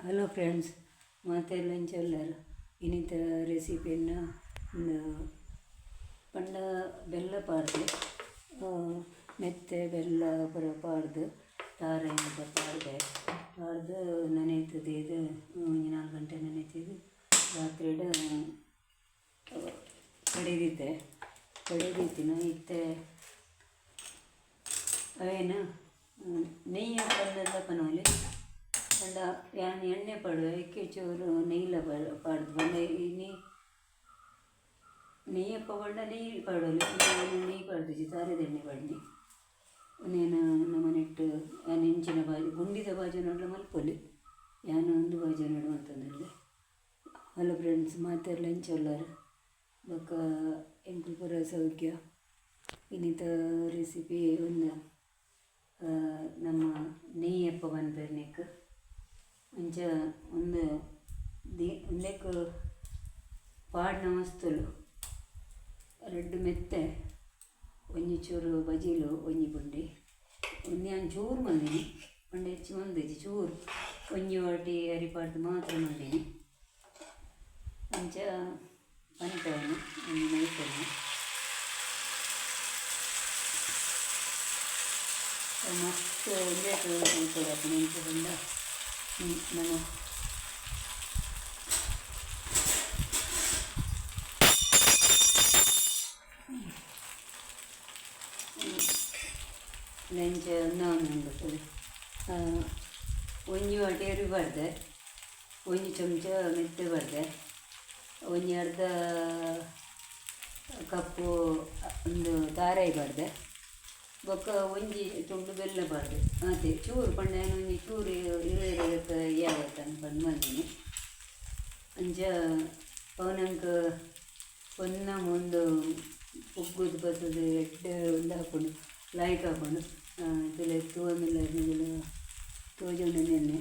Hello friends, ಮಾತೆಲ್ಲ ಇಂಚಲ್ಲರು ಇನ್ನಿತ ರೆಸಿಪಿಯನ್ನು ಪಂಡ ಬೆಲ್ಲ ಪಾಡ್ದು ಮೆತ್ತೆ ಬೆಲ್ಲ ಪೂರ ಪಾಡ್ದು ತಾರೆ ಅಂತ ಪಾಡ್ದು ನೆನೆಯುತ್ತದೆ. ಇದು 4 ಗಂಟೆ ನೆನೆತಿದ್ದು ರಾತ್ರಿ ಕಡಿದಿತ್ತಿನ ಇತ್ತೆ ಅವೇನು ನೆಯ್ಯ ಪಂಡದ ಪನೋಲಿ ಪಂಡ ಯಾನ್ ಎಣ್ಣೆ ಪಡುವ ಎಕ್ಕೆ ಚೂರು ನೆಯ್ಲ ಪಾಡ್ದು ಬಂದ ನೆಯ್ಯಪ್ಪ ಬಂಡ ನೆಯ್ಯಿ ಪಾಡೋಲಿ ನೆಯ್ಯಿ ಪಾಡ್ದಿಜ್ಜಿ ತಾರೆದ ಎಣ್ಣೆ ಪಡ್ನಿ ನೇನು ನಮ್ಮನೆಟ್ಟು ಯಾನ್ ಹೆಂಚಿನ ಬಾಜಿ ಗುಂಡಿದ ಬಾಜಿ ನೋಡ್ಲ ಮಲ್ಪೊಲಿ ಯಾನು ಒಂದು ಬಾಜಿ ನೋಡು ಅಂತಂದ್ರೆ. ಹಲೋ ಫ್ರೆಂಡ್ಸ್, ಮಾತೆಲ್ಲ ಹೆಂಚೊಲ್ಲರು ಬೊಕ್ಕ ಎಂಕುಲು ಪೂರ ಸೌಖ್ಯ. ಇನ್ನಿತ ರೆಸಿಪಿ ಒಂದು ನಮ್ಮ ನೆಯ್ಯಪ್ಪ ಬಂದ್ಪೆರ್ನಿಕ್ ಅಂಚ ಒಂದು ಒಂದಕ್ಕೆ ಪಾಡ್ನ ಮಸ್ತುಲು ರೆಡ್ ಮೆತ್ತೆ ಒಂಜಿ ಚೂರು ಬಜಿಲು ಒಂಜಿ ಪುಂಡಿ ಒಂದು ನಾನು ಚೂರು ಮಲ್ದಿನಿ ಪಂಡ ಹೆಚ್ಚು ಮಲ್ದಿಜ್ಜಿ ಚೂರು ಒಂಜಿ ವಾಟಿ ಅರಿಪಾಡ್ದು ಮಾತ್ರ ಮಲ್ದಿನಿ. ಅಂಚ ಪಂಟವನ್ನು ಒಂದು ನೈಟನ್ನು ಮಸ್ತ್ ಒಂದೇ ಕೊಡಕ್ಕೆ ನೆಂಚು ಬಂದ ನಾನು ಲಂಚ ಉಂಡುತ್ತದೆ. ಒಂಜಿ ವಾಟಿ ಅರಿಬಾರ್ದೆ, ಒಂಜಿ ಚಮಚ ಮೆತ್ತೆ ಬಾರ್ದೆ, ಒಂಜಿ ಅರ್ಧ ಕಪ್ಪು ಒಂದು ತಾರಾಯಿ ಬಾರ್ದೆ, ಬೊಕ್ಕ ಒಂಜಿ ತುಂಡು ಬೆಲ್ಲ ಬಾರ್ದು ಅದೇ ಚೂರು ಪಂಡ ಒಂಜಿ ಚೂರು ಇರುವೆರಕ್ಕೆ ಯಾವತ್ತ ಅನ್ಪಂಡು ಬಂದಿನಿ. ಅಂಚ ಅವನಂಕ ಪೊನ್ನ ಒಂದು ಉಗ್ಗುದು ಬಸದು ಎಡ್ಡೆ ಒಂದು ಹಾಕೊಂಡು ಲಾಯ್ಕ್ ಹಾಕೊಂಡು ಇದೆಲ್ಲ ತೂವಮಿಲ್ಲ ಇದೆಲ್ಲ ತೋಜುಂಡು ನೆನ್ನೆ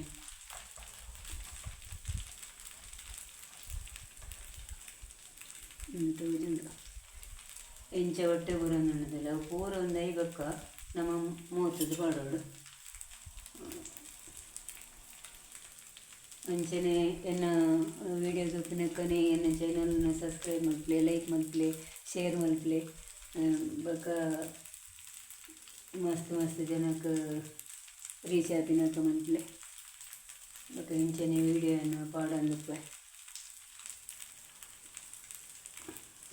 ತೋಜುಂಡು ಎಂಚ ಹೊಟ್ಟೆ ಪೂರ ಉಣ್ಣದಿಲ್ಲ ಅವು ಪೂರ ಒಂದು ಐಬಕ್ಕ ನಮ್ಮ ಮೂವತ್ತದು ಪಾಡೋಡು. ಅಂಚನೆ ಎನ್ನ ವೀಡಿಯೋಸ್ ಒಪ್ಪಿನಕ್ಕನೆ ಎನ್ನ ಚಾನಲ್ನ ಸಬ್ಸ್ಕ್ರೈಬ್ ಮಲ್ಪಲೆ, ಲೈಕ್ ಮಲ್ಪಲೆ, ಶೇರ್ ಮಲ್ಪಲೆ ಬೊಕ್ಕ ಮಸ್ತ್ ಮಸ್ತ್ ಜನಕ್ಕೆ ರೀಚ್ ಆಪಿನಕ್ಕ ಮಲ್ಪಲೆ ಬೊಕ್ಕ ಇಂಚನೆ ವೀಡಿಯೋಯನ್ನು ಪಾಡಂದುಪ್ಪೆ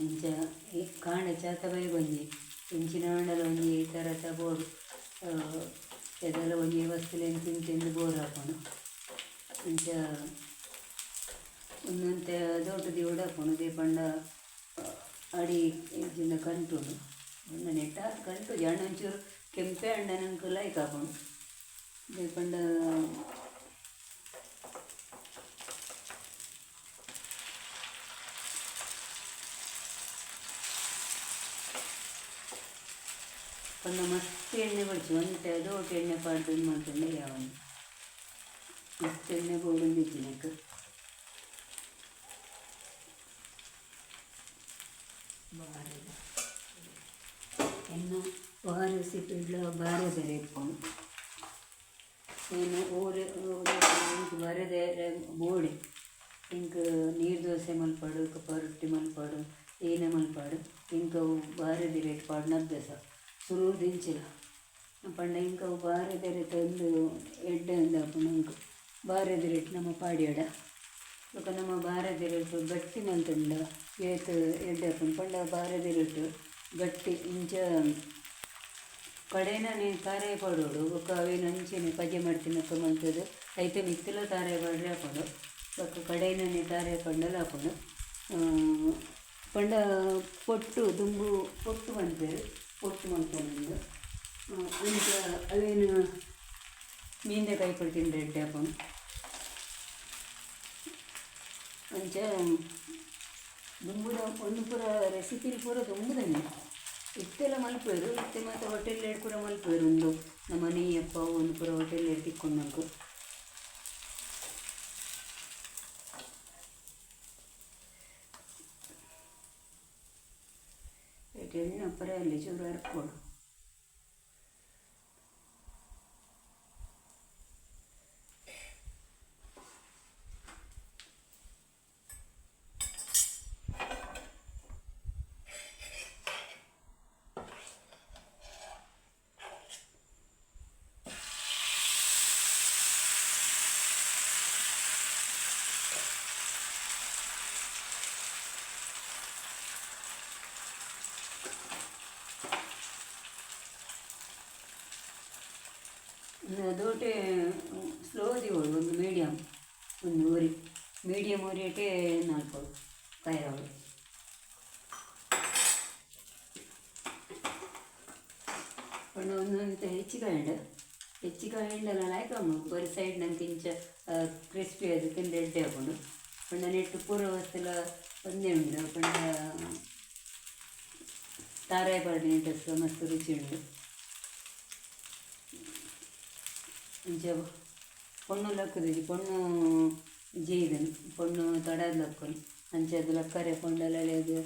ಇಂಚ ಕಾಂಡ ಚಾತ ಬೈ ಒಂಜಿ ಇಂಚಿನ ಆಂಡಲ ಒಂಜಿ ಈ ಥರ ಬೋಡು ಅದೆಲ್ಲ ಒಂಜಿ ವಸ್ತುಲೇನು ತಿಂದು ಬೋರ್ ಹಾಕೋಣ ಅಂಚ ಒಂದೊಂತೆ ದೊಡ್ಡದು ಉಡಾಕೋಣ ದೇ ಪಂಡ ಅಡಿ ಇಜ್ಜಿಂದ ಕಂಟುಂಡು ಒಂದು ನೆಟ್ಟ ಕಂಟು ಜಣ್ಣ ಒಂಚೂರು ಕೆಂಪೆ ಅಂಡ ನಂಗೆ ಲೈಕ್ ಹಾಕೋಣ ದೇ ಪಂಡ ಪಂಡ ಮಸ್ತ್ ಎಣ್ಣೆ ಬಡ್ಚಿ ಒಂಟೆ ದೊಡ್ಡ ಎಣ್ಣೆ ಪಾಡ್ದು ಮಾಡ್ಕೊಂಡೆ ಯಾವನು ಮಸ್ತ್ ಎಣ್ಣೆ ಬೋಡೊಂದು ಇಚ್ಚಿನಕ್ಕೆ ಇನ್ನು ರೆಸಿಪಿಡ್ಲ ಬಾರೆ ಬೇರೆ ಇಟ್ಕೊಂಡು ಏನು ಬರದೆ ಬೋಡಿ ಇಂಕ ನೀರು ದೋಸೆ ಮಲ್ಪಾಡು ಕಪ್ಪ ರೊಟ್ಟಿ ಮಲ್ಪಾಡು ಏನೇ ಮಲ್ಪಾಡು ಇಂಕ ಬಾರೆ ರೇಟ್ ಪಾಡು ನಬ್ದಸ ಸುರು ದಿಂಚಿಲ್ಲ ಪಂಡ ಇಂಕ ಬಾರೆ ರೇಟ್ ಒಂದು ಎಡ್ಡೆ ಒಂದು ಹಾಕೊಂಡು ಇಂಕ ಬಾರೆ ರೇಟ್ ನಮ್ಮ ಪಾಡ್ಯಾಡ ಇವಾಗ ನಮ್ಮ ಬಾರೆ ರೇಟ್ ಗಟ್ಟಿ ಮಲ್ತಂಡ ಏತು ಎಡ್ಡೆ ಹಾಕೊಂಡು ಪಂಡ ಬಾರೆ ರೇಟ್ ಗಟ್ಟಿ ಇಂಚ ಕಡೆನ ನೀನು ತಾರೆ ಪಾಡೋಡು ಒಕ್ಕ ಅವೇನು ಅಂಚೆನೆ ಪಜೆ ಮಾಡ್ತೀನಕ್ಕ ಮಲ್ತದು ಐತೆ ಮಿತ್ತಲ ತಾರೆ ಪಾಡ್ರೆ ಹಾಕೊಂಡು ಒಕ್ಕ ಕಡೆನ ನೀ ತಾರೆ ಹಾಕೊಂಡಲ್ಲ ಹಾಕೊಂಡು ಪಂಡ ಪೊಟ್ಟು ದುಂಬು ಪೊಟ್ಟು ಮಲ್ಪೇರು ಪೊಟ್ಟು ಮಲ್ಕೊಂಡು ಅಂಚ ಅವೇನು ಮೀಂದೆ ಕೈ ಕೊಡ್ತೀನಿ ರೆಡ್ಡೆ ಹಾಕೊಂಡು ಅಂಚ ದುಂಬುದ ಒಂದು ಪೂರ ರೆಸಿಪಿಲಿ ಪೂರ ದುಂಬುದನ್ನೇ ಇತ್ತೆಲ್ಲ ಮಲ್ಪೇರು ಇತ್ತೆ ಮತ್ತು ಹೋಟೆಲ್ ಎರಡು ಪೂರ ಮಲ್ಪೇರು ಒಂದು ನಮ್ಮ ನೆಯ್ಯಪ್ಪ ಒಂದು ಪೂರ ಹೋಟೆಲ್ ಎರಡು ತಿಕ್ಕೊಂಡಂಕು ಎಣ್ಣೆ ಪೂರ ಅಲ್ಲಿ ಚೂರು ಹರ್ಕೊಡು ಅದೋಟೆ ಸ್ಲೋ ದಿವಳು ಒಂದು ಮೀಡಿಯಮ್ ಒಂದು ಉರಿ ಮೀಡಿಯಮ್ ಉರಿಯಟೆ ನಾಲ್ಕು ಕಾಯಿರವಳು ಒಂದೊಂದು ಹೆಚ್ಚಿಕಾಯಂಡೆಲ್ಲ ಲಾಯ್ಕಮ್ಮ ಬರೀ ಸೈಡ್ ನಂಗೆ ಇಂಚ ಕ್ರಿಸ್ಪಿ ಅದು ತಿಂದು ಎಡ್ಡೆ ಹಾಕೊಂಡು ಪಂಡ ನೆಟ್ಟು ಪೂರ ವಸ್ತುಲ ಒಂದೇ ಉಂಡು ಪಂಡ ತಾರಾಯಿ ಪಾಡಿ ನೆಟ್ಟಷ್ಟು ಮಸ್ತ್ ರುಚಿ ಉಂಡು ಇಂಚ ಪೊಣ್ಣು ಲಕ್ಕದಿದ್ದು ಪೊಣ್ಣು ಜೇದನು ಪೊಣ್ಣು ತಡದ ಲಕ್ಕನು ಅಂಚದು ಲಕ್ಕರೆ ಪೊಂಡಲ ಅದು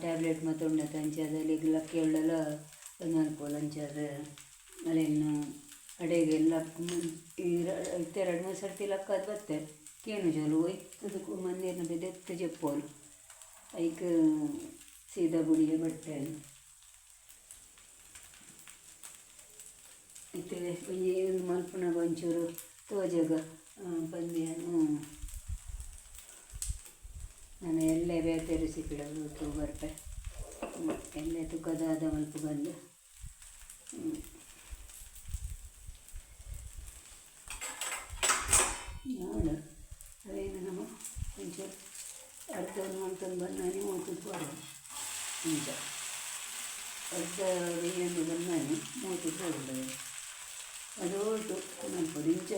ಟ್ಯಾಬ್ಲೆಟ್ ಮತ್ತು ಉಂಡತ ಅಂಚದಲ್ಲಿ ಲಕ್ಕಿ ಉಳ್ಳಲ್ಲ ಅನ್ಕೋಲ್ಲ ಅಂಚದ ಅಲ್ಲೇನು ಅಡೆಗೆಲ್ಲ ಇತ್ತೆ 2-3 ಸರ್ತಿ ಲಕ್ಕ ಅದು ಬತ್ತೆ ಕೇನು ಜೋಲು ಒಯ್ತದಕ್ಕೂ ಮಂದಿರನ್ನ ಬೆದೆತ್ತು ಜಪ್ಪೋಲು ಐಕ್ ಸೀದಾ ಗುಡಿಗೆ ಬಟ್ಟೆ ಇತ್ತೆ ಒಂದು ಮಲ್ಪನಾಗ ಒಂಚೂರು ತೋಜಾಗ ಪಂದ್ಯನು ನಾನು ಎಲ್ಲೇ ಬೇತೇರು ಸಿಕ್ಕಿಡೋದು ತೂ ಬರ್ಪೆ ಎಲ್ಲೇ ತುಕ್ಕದಾದ ಮಲ್ಪ ಬಂದು ನೋಡು ಅದೇನು ನಮ್ಮ ಒಂಚೂರು ಅರ್ಧ ಮಾಡ್ಕೊಂಡು ಬಂದಾನೆ ಮೂವತ್ತು ಬರೋದು ಇಂಚ ಅರ್ಧ ಬೇಯೊಂದು ಬಂದಾನೆ ಮೂವತ್ತು ಬರೋದು ಅದು ಹೊರಟು ಮಲ್ಪದು ಇಂಚ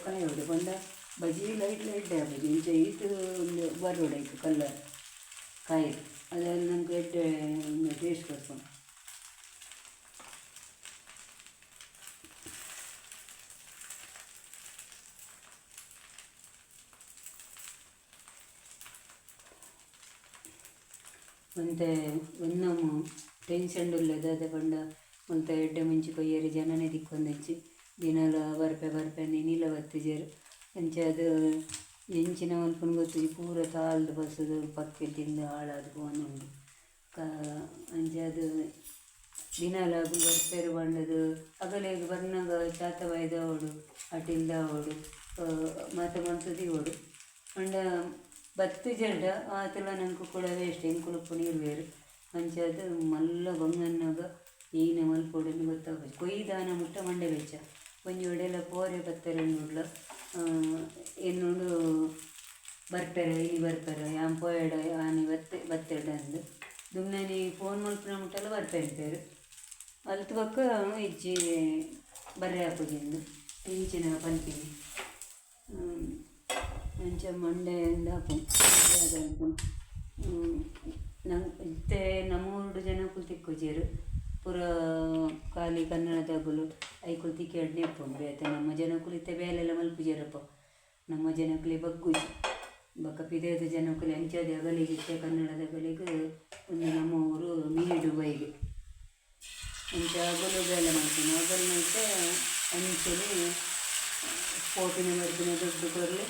ಕಾಯಿ ಹೊಡೆ ಬಂದ ಬಜಿ ಲೈಟ್ ಆಗ್ಬೋದು ಇಂಚ ಈಟು ಒಂದು ಬರೋಡಾಯ್ತು ಕಲ್ಲರ್ ಕಾಯಿ ಅದೆಲ್ಲ ನಮ್ಗೆ ಎಡ್ಡೆ ಟೇಸ್ಟ್ ಕೊಡ್ಕೊಂಡು ಮತ್ತೆ ಒನ್ನೊಮ್ಮು ಟೆನ್ಷನ್ ಉಳ್ಳದ ಪಂಡ ಒಂತ ಎಡ್ಡೆ ಮುಂಚೆ ಕೊಯ್ಯರಿ ಜನನೇ ದಿಕ್ಕೊಂದೆಂಚಿ ದಿನಲ ಬರ್ಪೆ ನೀಲ ಬತ್ತಿಜೇರು ಅಂಚೆ ಅದು ಎಂಚಿನ ಮಲ್ಪನ ಗೊತ್ತಿದ್ದು ಪೂರ ತಾಳ್ದು ಬಸ್ಸದು ಪಕ್ಕೆ ತಿಂದು ಹಾಳಾದ ಉಂಡು ಅಂಚೆ ಅದು ದಿನಾಲ ಬರ್ಪೇರು ಬಂಡದು ಅಗಲೇಗ ಬರ್ನಾಗ ಚಾತ ವೈದವಡು ಅಟಿಲ್ದ ಅವಡು ಮಾತ ಮಂತದಿ ಓಡು ಅಂಡ ಬತ್ತು ಜಂಡ ಆತಲ ನಂಗೆ ಕೂಡ ವೇಸ್ಟ್ ಎಂಕುಲಪ್ಪು ನೀರು ಬೇರು ಅಂಚೆ ಅದು ಮಲ್ಲ ಬಂಗನ್ನಾಗ ಈನೆ ಮಲ್ಪೊಡನ್ನು ಗೊತ್ತಾಗ ಕೊಯ್ದಾನ ಮುಟ್ಟ ಮಂಡೆ ಬೆಚ್ಚ ಒಂಜಿ ಒಡೆಲ್ಲ ಪೋರೆ ಬತ್ತರೆಂಡುಡ್ಲ ಎನ್ನುಂಡು ಬರ್ಪೆರ ಇನಿ ಬರ್ಪೆರ ಯಾನ್ ಪೋಯಡ ಆನಿ ಬತ್ತೆಡ ಅಂದು ದುಮ್ನನಿ ಫೋನ್ ಮಲ್ಪನ ಮುಟ್ಟಲ್ಲ ಬರ್ಪೆಂಪೇರು ಅಲ್ತು ಪಕ್ಕ ಇಜ್ಜಿ ಬರ್ರೆ ಹಾಕೋದಿಂದು ಇಂಚಿನ ಪಂಪಿನಿ ಅಂಚ ಮಂಡೆಯಿಂದ ಹಾಕೊಂಡು ನಂಗೆ ಇತ್ತೆ ನಮ್ಮೂರು ಜನಕ್ಕೂ ತಿಕ್ಕೋಚೇರು ಪೂರ ಖಾಲಿ ಕನ್ನಡದಾಗಲು ಐಕುಲು ತಿಕ್ಕಿ ಎಡ್ನೆ ಇಪ್ಪುಂಡು ಬೇತೆ ನಮ್ಮ ಜನಕ್ಕೂ ಇತ್ತೆ ಬೇಲೆಲ್ಲ ಮಲ್ಪುಜೇರಪ್ಪ ನಮ್ಮ ಜನಕ್ಕಲಿ ಬಗ್ಗುಜಿ ಬಕ್ಕ ಪಿದೇದ ಜನಕ್ಕಲಿ ಅಂಚದೆ ಅಗಲಿಗೆ ಇತ್ತೆ ಕನ್ನಡದಾಗಲಿಗೆ ಒಂದು ನಮ್ಮ ಊರು ಮಿನಿ ದುಬೈಗೆ ಅಂಚ ಅಗಲು ಬೇಲೆ ಮಾಡ್ತೀನಿ ಅಗಲು ಮತ್ತೆ ಅಂಚಲಿ ಫೋಟಿನ ಮರ್ದಿನ ದುಡ್ಡು ಕೊರಲಿ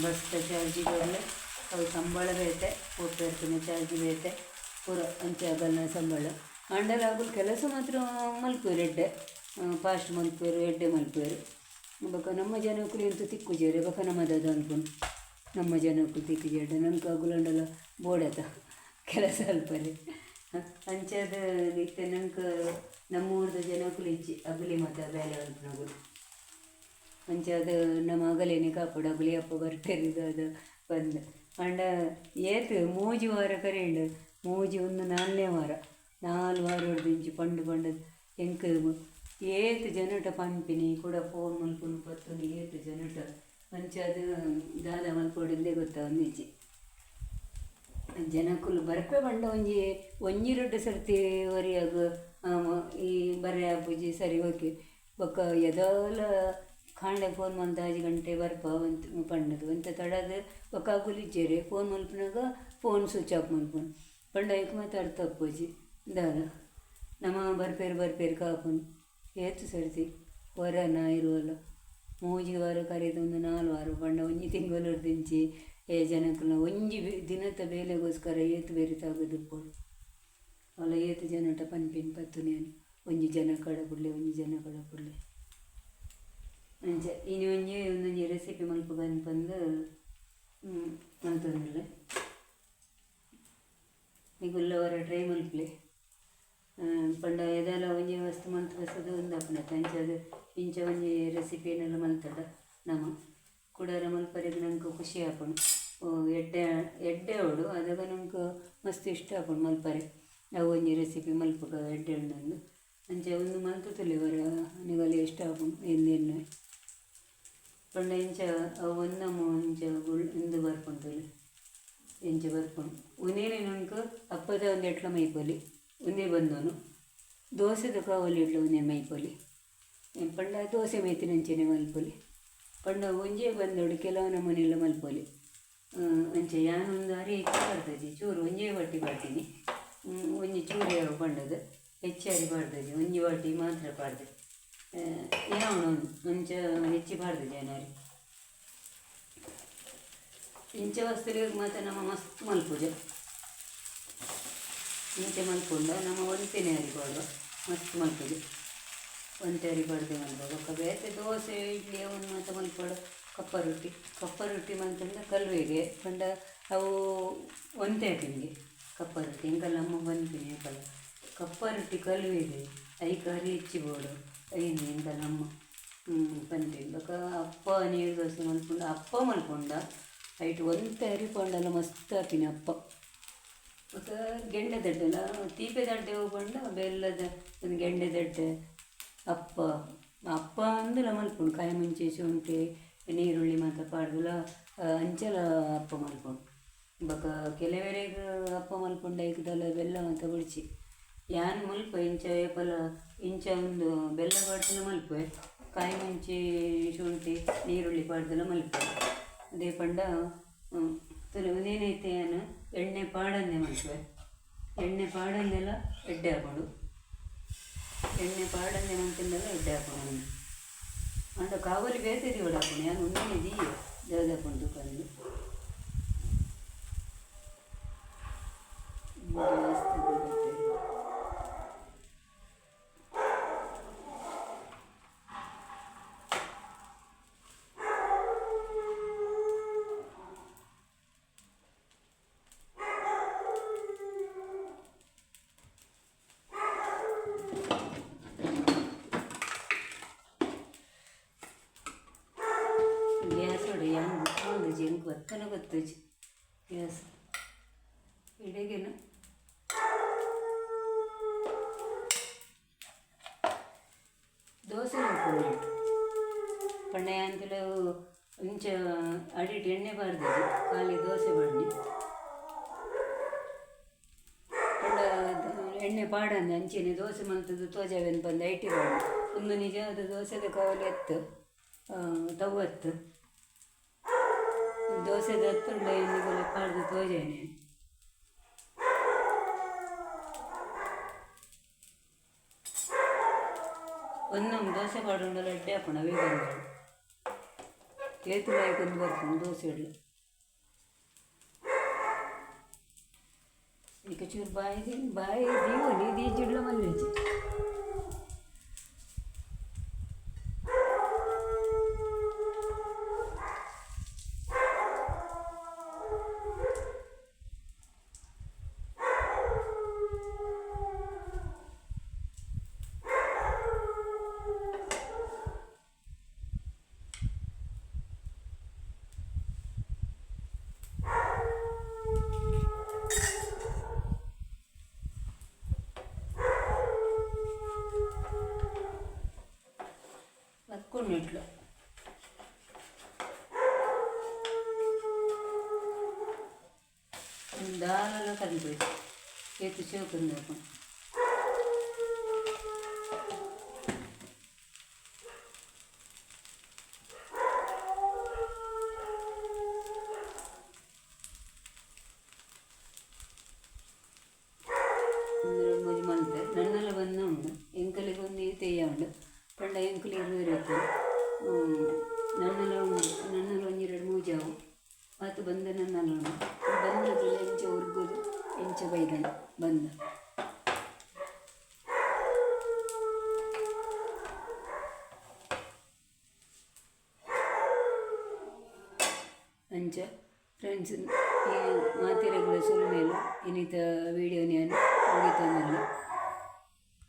ಬಸ್ತ ಚಾರ್ಜಿ ಕೊರಲೆ ಅವು ಸಂಬಳ ಬೇತೆ ಫೋಟೋ ಇರ್ತೀನಿ ಚಾರ್ಜಿ ಬೇತೆ ಪೂರ ಅಂಚೆ ಅಗಲ್ನ ಸಂಬಳ ಅಂಡಲ ಆಗಲು ಕೆಲಸ ಮಾತ್ರ ಮಲ್ಪೇರು ಎಡ್ಡೆ ಫಾಸ್ಟ್ ಮಲ್ಪೇರು ಎಡ್ಡೆ ಮಲ್ಪೇರು ಬಕ ನಮ್ಮ ಜನಕ್ಕೂ ಎಂತ ತಿಕ್ಕುಜೇರೆ ಬಕ ನಮ್ಮದದು ಅನ್ಕೊಂಡು ನಮ್ಮ ಜನಕ್ಕೂ ತಿಕ್ಕುಜೇಡ್ಡೆ ನಂಗೆ ಅಗುಲಂಡಲ ಬೋಡತ ಕೆಲಸ ಅಲ್ಪರಿ ಅಂಚದ ಇತ್ತೆ ನಂಗೆ ನಮ್ಮೂರ್ದ ಜನಕ್ಕೂ ಇಚ್ಚಿ ಅಗಲಿ ಮತ್ತು ಬೇಲೆ ಅಲ್ಪನಗುಲು ಅಂಚೆ ಅದು ನಮ್ಮ ಅಗಲೇನೆ ಕಾಪಾಡು ಅಗಲಿ ಅಪ್ಪ ಬರ್ಪೇರಿದು ಅದು ಬಂದು ಅಂಡ ಏತು ಮೂಜಿ ವಾರ ಕರೆಯಂಡು ಮೂಜಿ ಒಂದು 4ನೇ ವಾರ 4 ವಾರ ಹೊಡೆದಿಂಚಿ ಪಂಡು ಎಂಕ ಏತು ಜನಟ ಪಂಪಿನಿ ಕೂಡ ಫೋನ್ ಮಲ್ಪುನು ಪತ್ತುಂಡು ಏತು ಜನಟ ಅಂಚೆ ಅದು ದಾದ ಮಲ್ಪೊಡಿಂದೇ ಗೊತ್ತಾವಂದಿಚ್ಚಿ ಜನಕ್ಕುಲು ಬರ್ಪೆ ಬಂಡ ಒಂಜಿ 2 ಸರ್ತಿ ವರಿಯಾಗ ಈ ಬರ್ರೆ ಆಪುಜಿ ಸರಿ ಓಕೆ ಬೊಕ್ಕ ಎದಾಲ ಕಾಂಡೆ ಫೋನ್ ಮಂತ 5 ಗಂಟೆ ಬರ್ಪ ಅಂತ ಪಂಡದು ಅಂತ ತಡದು ಒಕ್ಕ ಗುಲಿಜ್ಜೇರೆ ಫೋನ್ ಮಲ್ಪನಾಗ ಫೋನ್ ಸ್ವಿಚ್ ಆಫ್ ಮಲ್ಪನು ಪಂಡ ಐಕ್ ಮಾತಾಡ್ತಾ ಅಪ್ಪೋಜಿ ದಾದ ನಮ್ಮ ಬರ್ಪೇರು ಕಾಪುನು ಏತು ಸರ್ತಿ ವರನ ಇರುವಲ್ಲ ಮೂಜಿ ವಾರ ಕರೆದು ಒಂದು 4 ವಾರ ಪಂಡ ಒಂಜಿ ತಿಂಗಳು ದಿಂಚಿ ಜನಕ್ಕಲ್ಲ ಒಂಜಿ ದಿನದ ಬೇಲೆಗೋಸ್ಕರ ಏತು ಬೇರೆ ತಾಗದುಪ್ಪೋಡು ಅಲ್ಲ ಏತು ಜನಟ ಪನ್ಪಿನ ಪತ್ತುನೇನು ಒಂಜಿ ಜನ ಕಡಪುಡ್ಲೆ ಅಂಚೆ ಇನ್ನು ಒಂದೊಂದು ರೆಸಿಪಿ ಮಲ್ಪ ಬಂದು ಅಂತಂದ್ರೆ ಈಗ ಉಳ್ಳವರ ಟ್ರೈ ಮಲ್ಪಲೆ ಪಂಡ ಇದೆಲ್ಲ ಒಂಜಿ ವಸ್ತು ಮಂತ್ರಿಸೋದು ಒಂದು ಅಪ್ಪನತ್ತ ಅಂಚದು ಇಂಚ ಒಂಜಿ ರೆಸಿಪಿ ಏನೆಲ್ಲ ಮಲ್ತದ ನಮ್ಮ ಕುಡಾರ ಮಲ್ಪರಿಗೆ ನಂಗೆ ಖುಷಿ ಆಪುಂಡು. ಎಡ್ಡೆ ಎಡ್ಡೆ ಅವಡು ಅದಾಗ ನಂಗೆ ಮಸ್ತ್ ಇಷ್ಟ ಆಪುಂಡು ಮಲ್ಪರೆ. ಅವು ಒಂಜಿ ರೆಸಿಪಿ ಮಲ್ಪಗ ಎಡ್ಡೆ ಹಣ್ಣನ್ನು ಅಂಚೆ ಒಂದು ಮಲ್ತುತ್ತಲಿ ಬರ ನಿಗಲಿ ಇಷ್ಟ ಆಪುಂಡು ಎಂದೇನು ಪಂಡ ಇಂಚ ಅವು ಒಂದಮ್ಮ ಇಂಚ ಇಂದು ಬರ್ಪುಂಟಲ್ಲಿ ಎಂಚ ಬರ್ಪುಂಡು ಉನೇನೆ ನಂಗೆ ಅಪ್ಪದ ಒಂದು ಎಟ್ಲ ಮೈಪೊಲಿ ಉಂದೇ ಬಂದವನು ದೋಸೆದ ಕಾವಲಿ ಇಡ್ಲ ಉಂದೇ ಮೈಪೊಲಿ ಪಂಡ ದೋಸೆ ಮೈತಿನಂಚೆನೆ ಮಲ್ಪೊಲಿ ಪಂಡ ಒಂಜೇ ಬಂದೋಡು ಕೆಲವನ ಮನೆಯೆಲ್ಲ ಮಲ್ಪೊಲಿ ಅಂಚೆ ಯಾನೊಂದು ಅರಿ ಹೆಚ್ಚು ಬರ್ತದೆ ಚೂರು ಒಂಜೇ ವಾಟಿ ಬಾಡ್ತೀನಿ ಒಂಜಿ ಚೂರು ಪಂಡದು ಹೆಚ್ಚು ಅರಿ ಬಾಡ್ತದೆ ಒಂಜಿ ವಾಟಿ ಮಾತ್ರ ಪಾಡ್ದೆ ಯಾವಣ ಅಂಚ ಹೆಚ್ಚಿ ಬಾಡ್ತದೆ ಏನಾರಿ ಇಂಚ ವಸ್ತುಲಿಗೆ ಮಾತ್ರ ನಮ್ಮ ಮಸ್ತ್ ಮಲ್ಪುಜ ಇಂಚೆ ಮಲ್ಪುಂಡ ನಮ್ಮ ಒಂತೆನೆ ಅರಿ ಪಾಡುವ ಮಸ್ತ್ ಮಲ್ಪುಜೆ ಒಂತೆ ಅರಿ ಪಾಡ್ದೆ ಮಲ್ಪುವ ಬೇತೆ ದೋಸೆ ಇಡ್ಲಿ ಅವನು ಮಾತ್ರ ಮಲ್ಪಡು ಕಪ್ಪ ರೊಟ್ಟಿ ಮಂತಂದ್ರೆ ಕಲ್ವೆಗೆ ಪಂಡ ಅವು ಒಂತೆ ಹಾಕಿನಿಗೆ ಕಪ್ಪ ರೊಟ್ಟಿ ಹಿಂಗೆಲ್ಲ ಅಮ್ಮ ಬಂದ್ತೀನಿ ಯಾಕಲ್ಲ ಕಪ್ಪ ರೊಟ್ಟಿ ಕಲ್ವೆಗೆ ಐಕ ಅರಿ ಹೆಚ್ಚಿ ಬೋಡು ಐದು ಹಿಂಗೆಲ್ಲ ಅಮ್ಮ ಬಂತೀನಿ ಬಕ ಅಪ್ಪ ನೀರು ದೋಸೆ ಮಲ್ಪುಂಡ ಅಪ್ಪ ಮಲ್ಪುಂಡ ಐಟು ಒಂತೆ ಅರಿ ಪಂಡಲ್ಲ ಮಸ್ತ್ ಹಾಕಿನಿ ಅಪ್ಪ ಮತ್ತು ಗೆಂಡೆ ದಡ್ಡಲ್ಲ ತೀಪೆ ದಡ್ಡೆ ಹೋಗ್ಬಂಡ ಬೆಲ್ಲದ ಒಂದು ಗೆಂಡೆ ದಡ್ಡೆ ಅಪ್ಪ ಅಂದ್ರೆ ಮಲ್ಪುಂಡು ಕಾಯಿ ಮುಂಚೆ ಶುಂಠಿ ನೀರುಳ್ಳಿ ಮಾತ್ರ ಪಾಡ್ದಲ್ಲ ಅಂಚಲ ಅಪ್ಪ ಮಲ್ಪುಂಡು ಬಕ ಕೆಲವರೆಗೆ ಅಪ್ಪ ಮಲ್ಪುಂಡು ಐಕದಲ್ಲ ಬೆಲ್ಲ ಮಾತ್ರ ಬಿಡಿಸಿ ಯಾನು ಮಲ್ಪ ಇಂಚ ಏಪಲ ಇಂಚ ಒಂದು ಬೆಲ್ಲ ಪಾಡ್ದಲ್ಲ ಮಲ್ಪೆ ಕಾಯಿ ಮುಂಚೆ ಶುಂಠಿ ನೀರುಳ್ಳಿ ಪಾಡ್ದಲ್ಲ ಮಲ್ಪೆ ಅದೇ ಪಂಡ ಒಂದೇನೈತೆ ಏನು ಎಣ್ಣೆ ಪಾಡನ್ನೇ ಮಲ್ಪೆ ಎಣ್ಣೆ ಪಾಡನ್ನೆಲ್ಲ ಎಡ್ಡೆ ಹಾಕೊಂಡು ಎಣ್ಣೆ ಪಾಡನ್ನೇ ಮಂತಿಂದೆಲ್ಲ ಎಡ್ಡೆ ಹಾಕೊಂಡು ಅಂಡ ಕಾವಲಿ ಬೇತದಿ ಹೊಡಾಕೊಂಡು ಯಾನು ಒಂದೇ ದೀಯ ದಾದಾಕೊಂಡು ದುಕಾನಲ್ಲಿ ಗ್ಯಾಸ್ ಹೊಡೆ ಯಾನು ಗೊತ್ತು ಜಂಕ್ ಗೊತ್ತನ ಗೊತ್ತು ಗ್ಯಾಸ್ ಇಡಗೇನು ದೋಸೆ ಹಾಕೊಂಡು ಪಂಡ ಅಂತೇಳಿ ಇಂಚ ಅಡಿಟ್ಟು ಎಣ್ಣೆ ಬಾರ್ದು ಖಾಲಿ ದೋಸೆ ಬಾಡಿ ಪಂಡ ಎಣ್ಣೆ ಪಾಡಂದು ಅಂಚೆನೆ ದೋಸೆ ಮಂತದ್ದು ತೋಜಾವೆಂದು ಬಂದು ಐಟಿ ಬಾಡಿ ಒಂದು ನಿಜವಾದ ದೋಸೆದ ಕಾವಲಿ ಎತ್ತು ತವತ್ತು ದೋಸೆದ ಹತ್ತುಂಡ ಎಣ್ಣೆಗೆಲ್ಲ ಪಾಡ್ದು ತೋಜೇನೆ ಒಂದೊಂದು ದೋಸೆ ಪಾಡುಂಡಲ್ಲ ಎಡ್ಡೆ ಹಾಕೋಣ ಅವೇ ಬಂದು ಏತು ಬಾಯ್ಕೊಂಡು ಬರ್ಕೊಂಡು ದೋಸೆ ಇಡಲು ಈಗ ಚೂರು ಬಾಯಿ ದೀವನಿ ದೀಜಿಡ್ಲ ಮಲ್ಲೇಜಿ ಹಕ್ಕೊಂಡಿಟ್ಲು ದಾಲೆಲ್ಲ ಕರಿಬೇಕು ಎತ್ತು ಸೇವಕಂದು ಹಾಕೊಂಡು ಮದುವೆ ಮಲ್ತೆ ನನ್ನೆಲ್ಲ ಬಂದ ಉಂಡು ಎಂಕಲಿಗೆ ಒಂದು ತೆಯ್ಯ ಉಂಡು ಪಂಡ ಎಂಕಲಿ ಇರುತ್ತೆ ನನ್ನೆಲ್ಲ ಉಂಡು ನನ್ನೆಲ್ಲ ಒಂದು 2-3 ಜಾವು ಮತ್ತು ಬಂದ ನನ್ನೆಲ್ಲ ಉಂಡು ಬಂದದ್ದು ಎಂಚ ಉರ್ಗೋದು ಎಂಚ ಬೈದಣ ಬಂದ ಅಂಚ ಫ್ರೆಂಡ್ಸ್ ಈ ಮಾತಿರಗಳ ಸುಲು ಮೇಲೆ ಇನ್ನಿತ ವೀಡಿಯೋ ನಾನು ಮುಗಿತಂದಿಲ್ಲ.